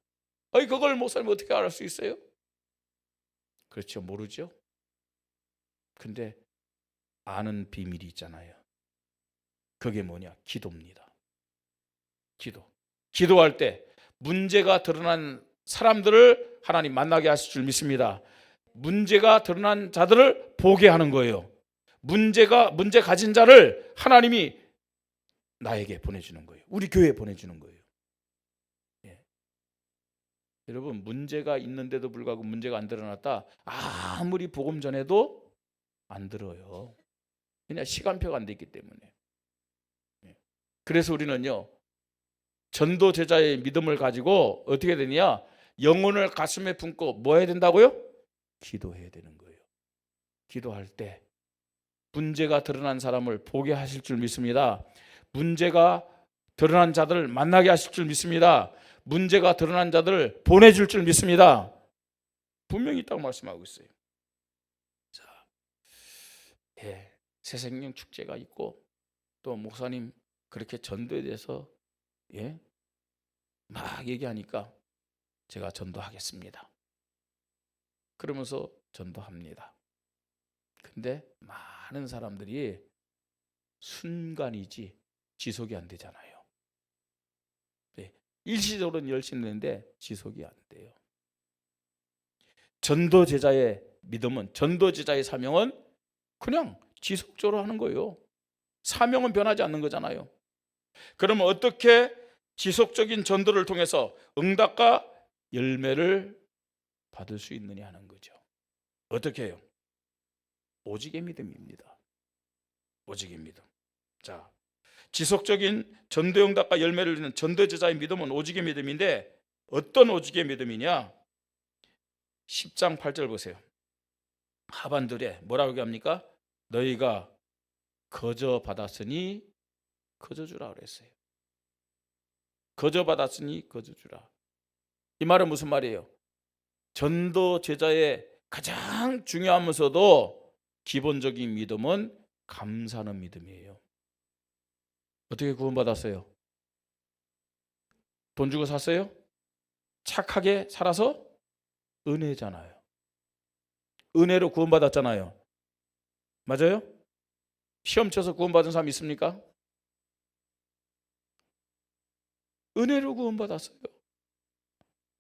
그걸 목사님 어떻게 알 수 있어요? 그렇죠, 모르죠. 근데 아는 비밀이 있잖아요. 그게 뭐냐? 기도입니다. 기도할 때 문제가 드러난 사람들을 하나님 만나게 하실 줄 믿습니다. 문제가 드러난 자들을 보게 하는 거예요. 문제 가진 자를 하나님이 나에게 보내주는 거예요. 우리 교회에 보내주는 거예요. 예. 여러분, 문제가 있는데도 불구하고 문제가 안 드러났다, 아무리 복음 전해도 안 들어요. 그냥 시간표가 안 돼 있기 때문에. 예. 그래서 우리는요 전도 제자의 믿음을 가지고 어떻게 되냐, 영혼을 가슴에 품고 뭐 해야 된다고요? 기도해야 되는 거예요. 기도할 때 문제가 드러난 사람을 보게 하실 줄 믿습니다. 문제가 드러난 자들을 만나게 하실 줄 믿습니다. 문제가 드러난 자들을 보내줄 줄 믿습니다. 분명히 있다고 말씀하고 있어요. 자, 새생명 축제가 있고 또 목사님 그렇게 전도에 대해서 막 얘기하니까 제가 전도하겠습니다. 그러면서 전도합니다. 근데 많은 사람들이 순간이지 지속이 안 되잖아요. 일시적으로는 열심히 되는데 지속이 안 돼요. 전도 제자의 믿음은, 전도 제자의 사명은 그냥 지속적으로 하는 거예요. 사명은 변하지 않는 거잖아요. 그러면 어떻게 지속적인 전도를 통해서 응답과 열매를 받을 수 있느냐 하는 거죠. 어떻게 해요? 오직의 믿음입니다. 오직의 믿음. 자, 지속적인 전도 응답과 열매를 얻는 전도 제자의 믿음은 오직의 믿음인데 어떤 오직의 믿음이냐? 10장 8절 보세요. 하반절에 뭐라고 합니까? 너희가 거저 받았으니 거저 주라 그랬어요. 거저 받았으니 거저 주라. 이 말은 무슨 말이에요? 전도 제자의 가장 중요하면서도 기본적인 믿음은 감사하는 믿음이에요. 어떻게 구원받았어요? 돈 주고 샀어요? 착하게 살아서? 은혜잖아요. 은혜로 구원받았잖아요. 맞아요? 시험 쳐서 구원받은 사람 있습니까? 은혜로 구원받았어요.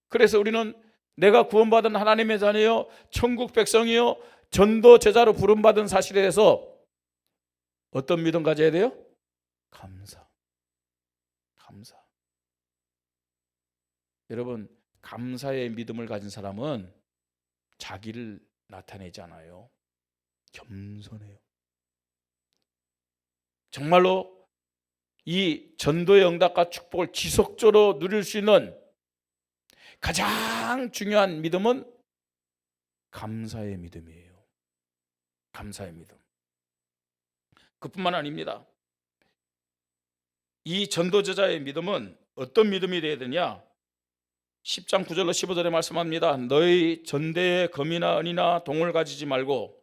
그래서 우리는 내가 구원받은 하나님의 자녀요, 천국 백성이요, 전도 제자로 부름받은 사실에 대해서 어떤 믿음 가져야 돼요? 감사. 여러분, 감사의 믿음을 가진 사람은 자기를 나타내지 않아요. 겸손해요. 정말로 이 전도의 응답과 축복을 지속적으로 누릴 수 있는 가장 중요한 믿음은 감사의 믿음이에요. 감사의 믿음. 그뿐만 아닙니다. 이 전도제자의 믿음은 어떤 믿음이 되어야 되냐? 10장 9절로 15절에 말씀합니다. 너희 전대에 금이나 은이나 동을 가지지 말고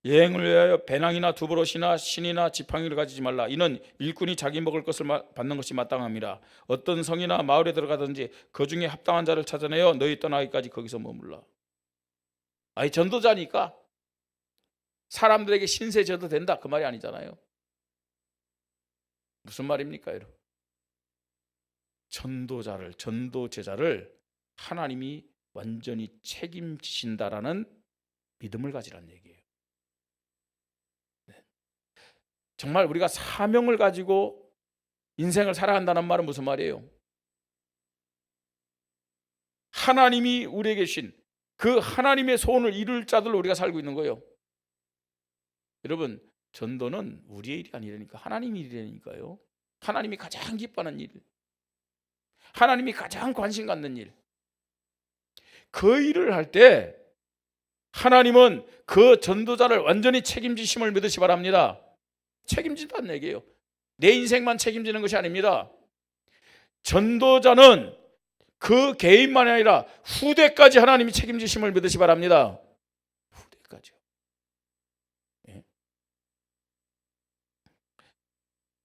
여행을 위하여 배낭이나 두보롯이나 신이나 지팡이를 가지지 말라. 이는 일꾼이 자기 먹을 것을 받는 것이 마땅함이라. 어떤 성이나 마을에 들어가든지 그 중에 합당한 자를 찾아내어 너희 떠나기까지 거기서 머물라. 아니, 전도자니까 사람들에게 신세 져도 된다, 그 말이 아니잖아요. 무슨 말입니까, 여러분? 전도 제자를 하나님이 완전히 책임지신다라는 믿음을 가지라는 얘기예요. 정말 우리가 사명을 가지고 인생을 살아간다는 말은 무슨 말이에요? 하나님이 우리에게 주신 그 하나님의 소원을 이룰 자들로 우리가 살고 있는 거예요. 여러분, 전도는 우리의 일이 아니라니까, 하나님의 일이라니까요. 하나님이 가장 기뻐하는 일, 하나님이 가장 관심 갖는 일, 그 일을 할 때 하나님은 그 전도자를 완전히 책임지심을 믿으시 바랍니다. 책임진다는 얘기예요. 내 인생만 책임지는 것이 아닙니다. 전도자는 그 개인만이 아니라 후대까지 하나님이 책임지심을 믿으시 바랍니다. 후대까지요. 예.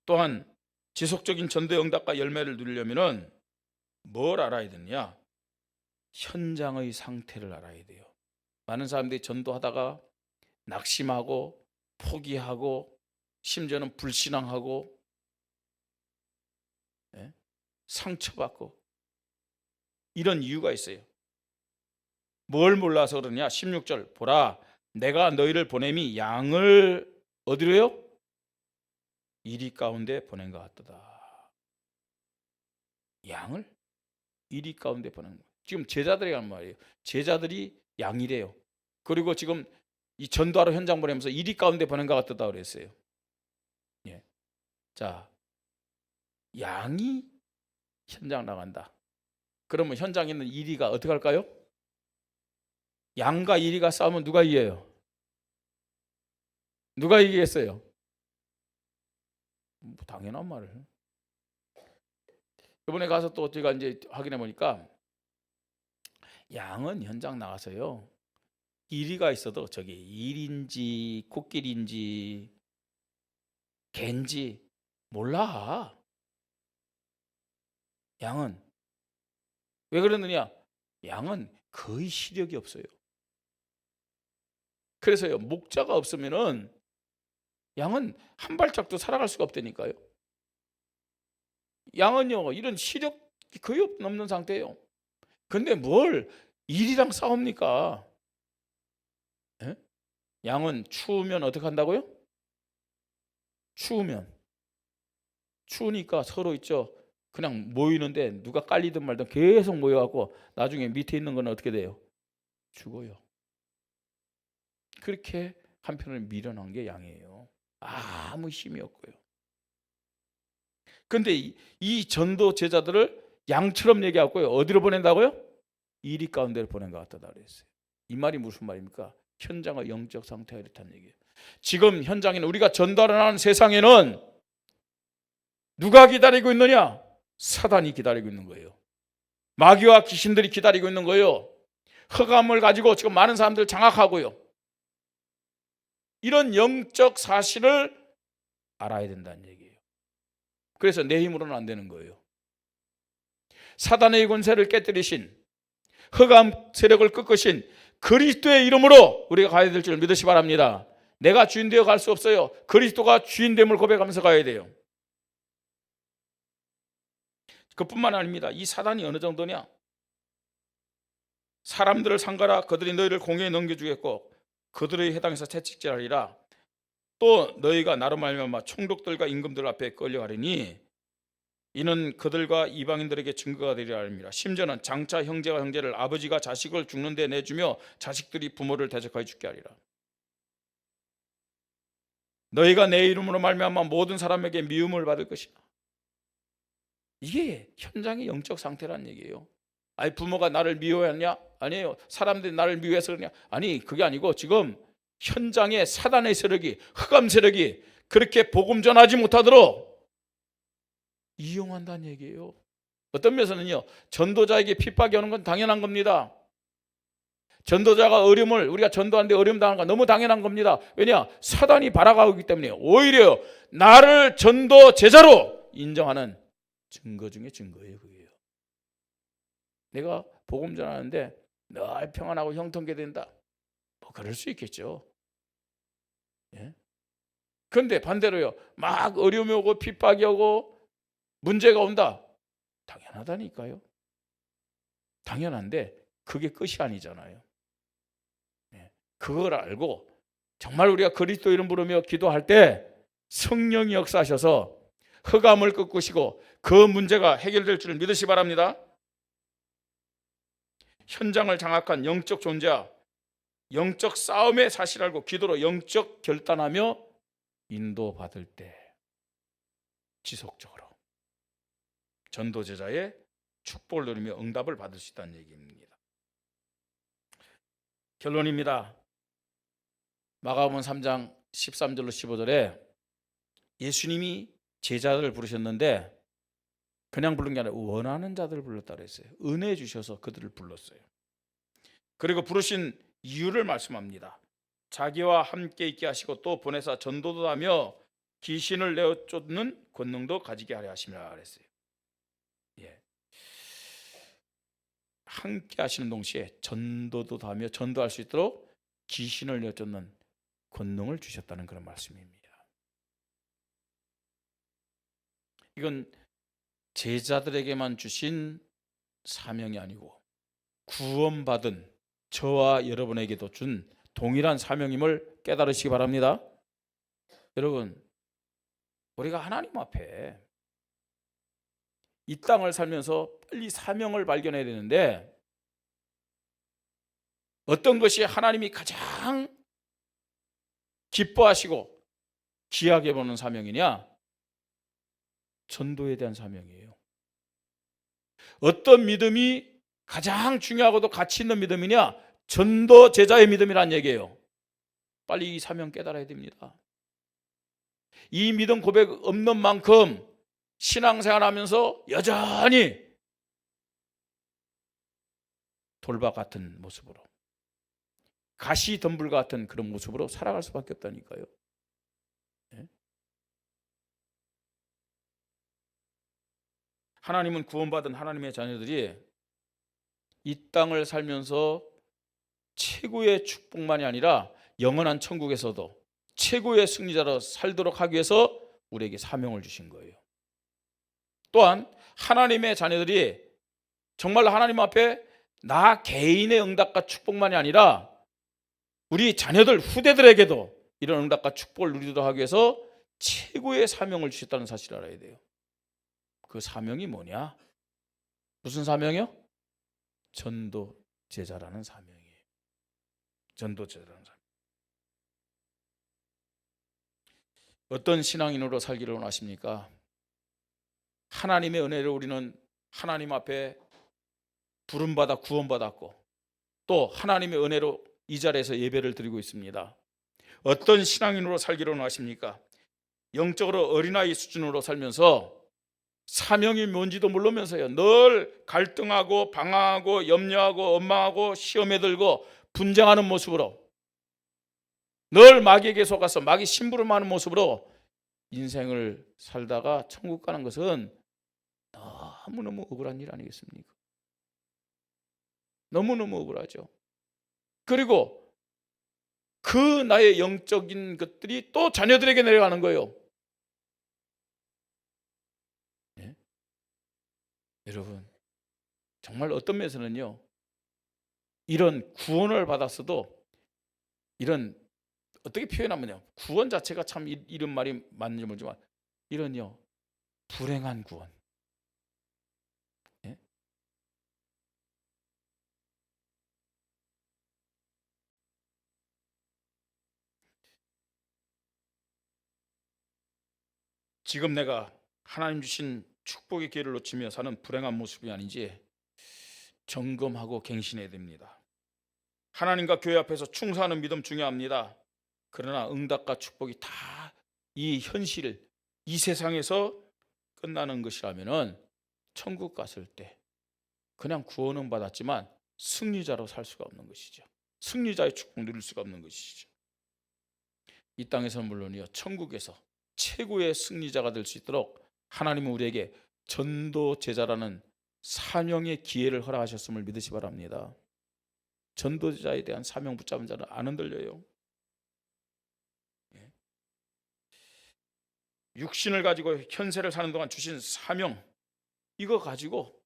또한 지속적인 전도 응답과 열매를 누리려면은 뭘 알아야 되느냐? 현장의 상태를 알아야 돼요. 많은 사람들이 전도하다가 낙심하고 포기하고 심지어는 불신앙하고 상처받고 이런 이유가 있어요. 뭘 몰라서 그러냐? 16절 보라 내가 너희를 보냄이 양을 어디로요? 이리 가운데 보낸 것 같도다. 양을 이리 가운데 보낸 거. 지금 제자들이 한 말이에요. 제자들이 양이래요. 그리고 지금 이 전도하러 현장 보내면서 이리 가운데 보낸 것 같다 그랬어요. 예. 자, 양이 현장 나간다. 그러면 현장에 있는 이리가 어떻게 할까요? 양과 이리가 싸우면 누가 이겨요? 누가 이기겠어요? 뭐 당연한 말을. 이번에 가서 또 제가 이제 확인해 보니까 양은 현장 나가서요. 이리가 있어도 저게 일인지 코끼리인지 갠지 몰라. 양은 왜 그러느냐? 양은 거의 시력이 없어요. 그래서요 목자가 없으면은 양은 한 발짝도 살아갈 수가 없다니까요. 양은요 이런 시력이 거의 없는 상태예요. 근데 뭘 일이랑 싸웁니까? 예? 양은 추우면 어떻게 한다고요? 추우니까 서로 있죠. 그냥 모이는데 누가 깔리든 말든 계속 모여갖고 나중에 밑에 있는 건 어떻게 돼요? 죽어요. 그렇게 한편을 밀어넣은 게 양이에요. 아무 힘이 없고요. 근데 이 전도 제자들을 양처럼 얘기하고요. 어디로 보낸다고요? 이리 가운데를 보낸 것 같다 그랬어요. 이 말이 무슨 말입니까? 현장의 영적 상태가 이렇다는 얘기예요. 지금 현장에는 우리가 전도하러 나가는 세상에는 누가 기다리고 있느냐? 사단이 기다리고 있는 거예요. 마귀와 귀신들이 기다리고 있는 거예요. 흑암을 가지고 지금 많은 사람들을 장악하고요. 이런 영적 사실을 알아야 된다는 얘기예요. 그래서 내 힘으로는 안 되는 거예요. 사단의 권세를 깨뜨리신 흑암 세력을 꺾으신 그리스도의 이름으로 우리가 가야 될 줄 믿으시 바랍니다. 내가 주인 되어 갈 수 없어요. 그리스도가 주인됨을 고백하면서 가야 돼요. 그뿐만 아닙니다. 이 사단이 어느 정도냐? 사람들을 상가라 그들이 너희를 공회에 넘겨주겠고 그들의 해당해서 채찍질하리라. 또 너희가 나로 말미암아 총독들과 임금들 앞에 끌려가리니 이는 그들과 이방인들에게 증거가 되리라 합니다. 심지어는 장차 형제가 형제를 아버지가 자식을 죽는 데 내주며 자식들이 부모를 대적하여 죽게 하리라. 너희가 내 이름으로 말미암아 모든 사람에게 미움을 받을 것이다. 이게 현장의 영적 상태란 얘기예요. 아니 부모가 나를 미워했냐? 아니에요. 사람들이 나를 미워해서 그러냐? 아니 그게 아니고 지금 현장에 사단의 세력이 흑암 세력이 그렇게 복음 전하지 못하도록 이용한다는 얘기예요. 어떤 면에서는요 전도자에게 핍박이 오는 건 당연한 겁니다. 전도자가 어려움을 우리가 전도하는데 어려움 당하는 건 너무 당연한 겁니다. 왜냐? 사단이 발악하고 있기 때문에 오히려 나를 전도 제자로 인정하는 증거 중에 증거예요. 그게요. 내가 복음 전하는데 늘 평안하고 형통케 된다. 뭐 그럴 수 있겠죠. 예? 그런데 반대로요. 막 어려움이 오고 핍박이 오고 문제가 온다. 당연하다니까요. 당연한데 그게 끝이 아니잖아요. 예. 그걸 알고 정말 우리가 그리스도 이름 부르며 기도할 때 성령이 역사하셔서 흑암을 꺾으시고 그 문제가 해결될 줄 믿으시 바랍니다. 현장을 장악한 영적 존재와 영적 싸움의 사실 알고 기도로 영적 결단하며 인도받을 때 지속적으로 전도제자의 축복을 누리며 응답을 받을 수 있다는 얘기입니다. 결론입니다. 마가복음 3장 13절로 15절에 예수님이 제자들을 부르셨는데 그냥 부른 게 아니라 원하는 자들을 불렀다 그랬어요. 은혜 주셔서 그들을 불렀어요. 그리고 부르신 이유를 말씀합니다. 자기와 함께 있게 하시고 또 보내사 전도도 하며 귀신을 내어 쫓는 권능도 가지게 하려 하심이라 그랬어요. 예. 함께 하시는 동시에 전도도 하며 전도할 수 있도록 귀신을 내어 쫓는 권능을 주셨다는 그런 말씀입니다. 이건 제자들에게만 주신 사명이 아니고 구원받은 저와 여러분에게도 준 동일한 사명임을 깨달으시기 바랍니다. 여러분, 우리가 하나님 앞에 이 땅을 살면서 빨리 사명을 발견해야 되는데 어떤 것이 하나님이 가장 기뻐하시고 귀하게 보는 사명이냐? 전도에 대한 사명이에요. 어떤 믿음이 가장 중요하고도 가치 있는 믿음이냐? 전도 제자의 믿음이란 얘기예요. 빨리 이 사명 깨달아야 됩니다. 이 믿음 고백 없는 만큼 신앙생활하면서 여전히 돌박 같은 모습으로, 가시덤불 같은 그런 모습으로 살아갈 수밖에 없다니까요. 네? 하나님은 구원받은 하나님의 자녀들이 이 땅을 살면서 최고의 축복만이 아니라 영원한 천국에서도 최고의 승리자로 살도록 하기 위해서 우리에게 사명을 주신 거예요. 또한 하나님의 자녀들이 정말 하나님 앞에 나 개인의 응답과 축복만이 아니라 우리 자녀들 후대들에게도 이런 응답과 축복을 누리도록 하기 위해서 최고의 사명을 주셨다는 사실을 알아야 돼요. 그 사명이 뭐냐? 무슨 사명이요? 전도 제자라는 사명이에요. 전도 제자라는 사명. 어떤 신앙인으로 살기를 원하십니까? 하나님의 은혜를 우리는 하나님 앞에 부름받아 구원받았고 또 하나님의 은혜로 이 자리에서 예배를 드리고 있습니다. 어떤 신앙인으로 살기를 원하십니까? 영적으로 어린아이 수준으로 살면서 사명이 뭔지도 모르면서요 늘 갈등하고 방황하고 염려하고 원망하고 시험에 들고 분쟁하는 모습으로 늘 마귀에게 속아서 마귀 심부름하는 모습으로 인생을 살다가 천국 가는 것은 너무너무 억울한 일 아니겠습니까? 너무너무 억울하죠. 그리고 그 나의 영적인 것들이 또 자녀들에게 내려가는 거예요. 네? 여러분 정말 어떤 면에서는요 이런 구원을 받았어도 이런 어떻게 표현하면요 구원 자체가 참 이런 말이 맞는지 모르지만 이런요 불행한 구원. 네? 지금 내가 하나님 주신 축복의 기회를 놓치며 사는 불행한 모습이 아닌지 점검하고 갱신해야 됩니다. 하나님과 교회 앞에서 충성하는 믿음 중요합니다. 그러나 응답과 축복이 다 이 현실, 이 세상에서 끝나는 것이라면은 천국 갔을 때 그냥 구원은 받았지만 승리자로 살 수가 없는 것이죠. 승리자의 축복 누릴 수가 없는 것이죠. 이 땅에서는 물론이요 천국에서 최고의 승리자가 될 수 있도록 하나님은 우리에게 전도 제자라는 사명의 기회를 허락하셨음을 믿으시 바랍니다. 전도자에 대한 사명 붙잡은 자는 안 흔들려요. 육신을 가지고 현세를 사는 동안 주신 사명 이거 가지고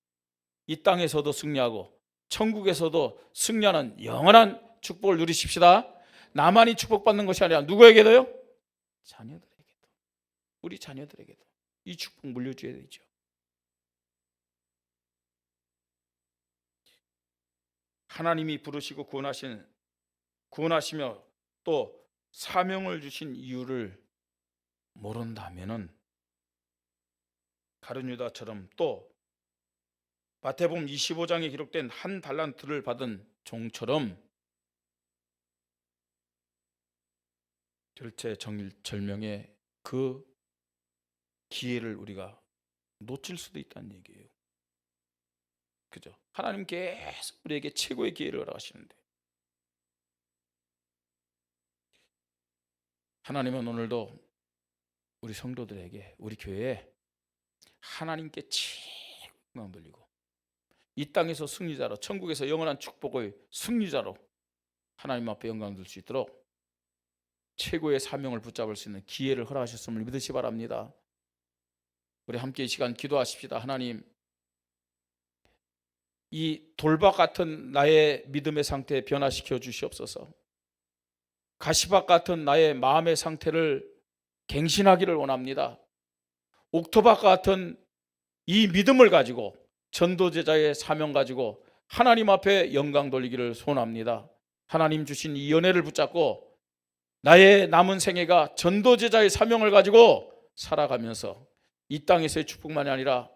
이 땅에서도 승리하고 천국에서도 승리하는 영원한 축복을 누리십시다. 나만이 축복받는 것이 아니라 누구에게도요? 자녀들에게도, 우리 자녀들에게도 이 축복 물려줘야 되죠. 하나님이 부르시고 구원하시며 또 사명을 주신 이유를 모른다면은 가룟 유다처럼 또 마태복음 25장에 기록된 한 달란트를 받은 종처럼 절체절명의 그 기회를 우리가 놓칠 수도 있다는 얘기예요. 그죠? 하나님 계속 우리에게 최고의 기회를 허락하시는데, 하나님은 오늘도 우리 성도들에게, 우리 교회에 하나님께 최고 영광 돌리고 이 땅에서 승리자로, 천국에서 영원한 축복의 승리자로 하나님 앞에 영광 돌릴 수 있도록 최고의 사명을 붙잡을 수 있는 기회를 허락하셨음을 믿으시 바랍니다. 우리 함께 이 시간 기도하십시다. 하나님, 이 돌박 같은 나의 믿음의 상태 변화시켜 주시옵소서. 가시박 같은 나의 마음의 상태를 갱신하기를 원합니다. 옥토박 같은 이 믿음을 가지고, 전도제자의 사명 가지고 하나님 앞에 영광 돌리기를 소원합니다. 하나님 주신 이 연회를 붙잡고 나의 남은 생애가 전도제자의 사명을 가지고 살아가면서 이 땅에서의 축복만이 아니라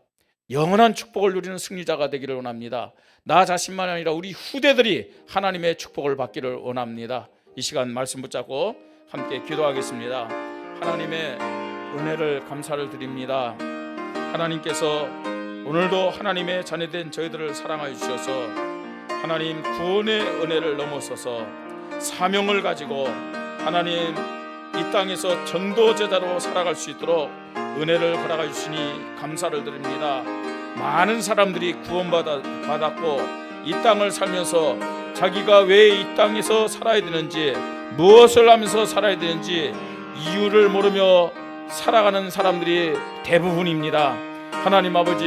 영원한 축복을 누리는 승리자가 되기를 원합니다. 나 자신만이 아니라 우리 후대들이 하나님의 축복을 받기를 원합니다. 이 시간 말씀 붙잡고 함께 기도하겠습니다. 하나님의 은혜를 감사를 드립니다. 하나님께서 오늘도 하나님의 자녀된 저희들을 사랑하여 주셔서 하나님 구원의 은혜를 넘어서서 사명을 가지고 하나님 이 땅에서 전도제자로 살아갈 수 있도록 은혜를 허락해 주시니 감사를 드립니다. 많은 사람들이 구원받았고 이 땅을 살면서 자기가 왜 이 땅에서 살아야 되는지, 무엇을 하면서 살아야 되는지 이유를 모르며 살아가는 사람들이 대부분입니다. 하나님 아버지,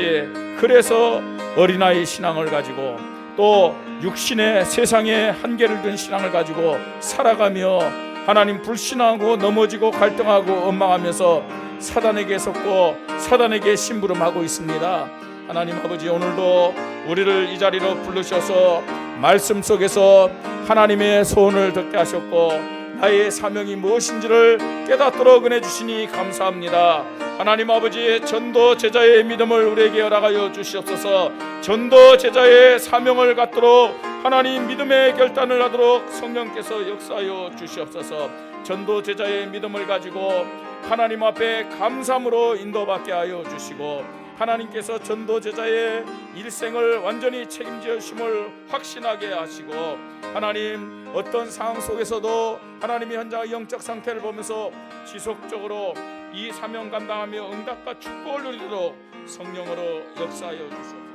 그래서 어린아이 신앙을 가지고 또 육신의 세상에 한계를 둔 신앙을 가지고 살아가며 하나님 불신하고 넘어지고 갈등하고 원망하면서 사단에게 속고 사단에게 심부름하고 있습니다. 하나님 아버지, 오늘도 우리를 이 자리로 부르셔서 말씀 속에서 하나님의 소원을 듣게 하셨고 나의 사명이 무엇인지를 깨닫도록 은혜 주시니 감사합니다. 하나님 아버지, 전도 제자의 믿음을 우리에게 허락하여 주시옵소서. 전도 제자의 사명을 갖도록 하나님 믿음의 결단을 하도록 성령께서 역사하여 주시옵소서. 전도 제자의 믿음을 가지고 하나님 앞에 감사함으로 인도받게 하여 주시고 하나님께서 전도 제자의 일생을 완전히 책임져 주심을 확신하게 하시고 하나님 어떤 상황 속에서도 하나님의 현장의 영적 상태를 보면서 지속적으로 이 사명 감당하며 응답과 축복을 누리도록 성령으로 역사하여 주시옵소서.